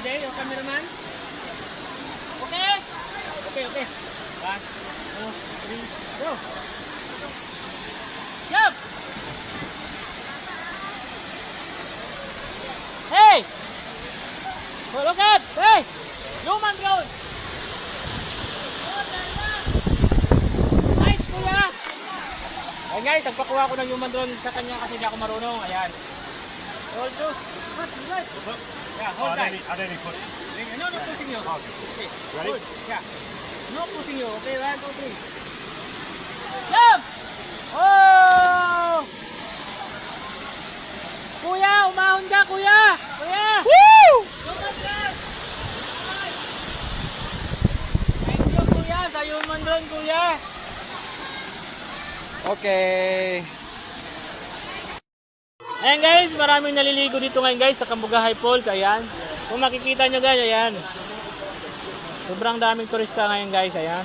Ready, yung cameraman? Okay? Okay. 1, 2, 3, go! Jump! Hey! Oh, look up! Hey! Human drone! Nice, kuya! Ayan guys, nagpakuha ko ng human drone sa kanya kasi hindi ako marunong. Ayan. Hold to. Yeah, hold that. I don't need push. No pushing you. Okay. Ready? Hold. Yeah. No pushing you. Okay, 1, 2, 3. Jump! Oh! Kuya, umahon ka, kuya! Kuya! Woo! Thank you, kuya, sa human drone, kuya. Okay. Ayan guys, maraming naliligo dito ngayon guys sa Kambugahay Falls. Ayan. Kung makikita nyo guys, ayan. Sobrang daming turista ngayon guys, ayan.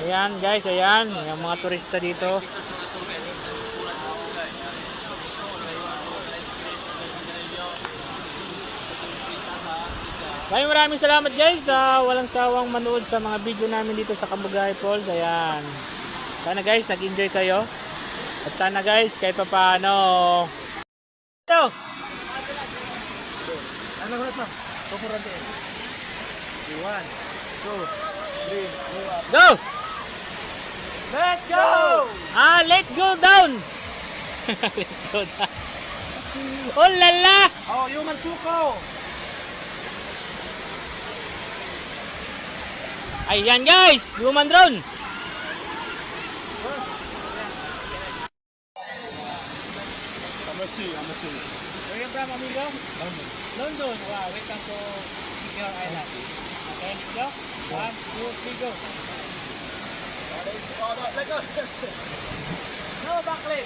Ayan guys, ayan. Yung mga turista dito. Maraming salamat guys sa walang sawang manood sa mga video namin dito sa Kambugahay Falls. Ayan. Sana guys, nag-enjoy kayo. At sana guys, kahit pa paano. Ito! Ano ba ito? Kukurante. 1, 2, 3, Go! let's go! Let go down! Let go down. Oh lala! Oh, human suko! Ayan guys, human drone. I'm a see. Where you from, amigo? London. London. Wow, welcome to Secure Island. Okay, let's go. 1, 2, 3, go. No backlit.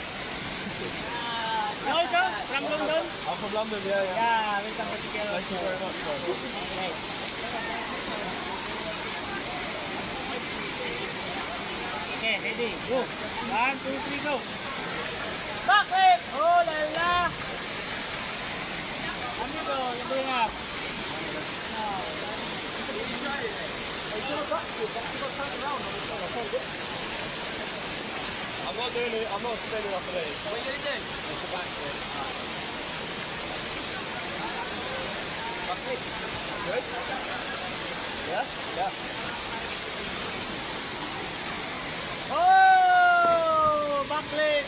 No, sir? From London? I'm from London, yeah. Yeah, welcome to Secure Island. Thank you very much, bro. Okay. Okay, ready, go. 1, 2, 3, go. Backlit! Oh, lala! Amigo, you bring up. I'm not doing it. I'm not spinning off of it. What are you going to do? It's the back bit. Good? Yeah? Yeah. Oh, backlit!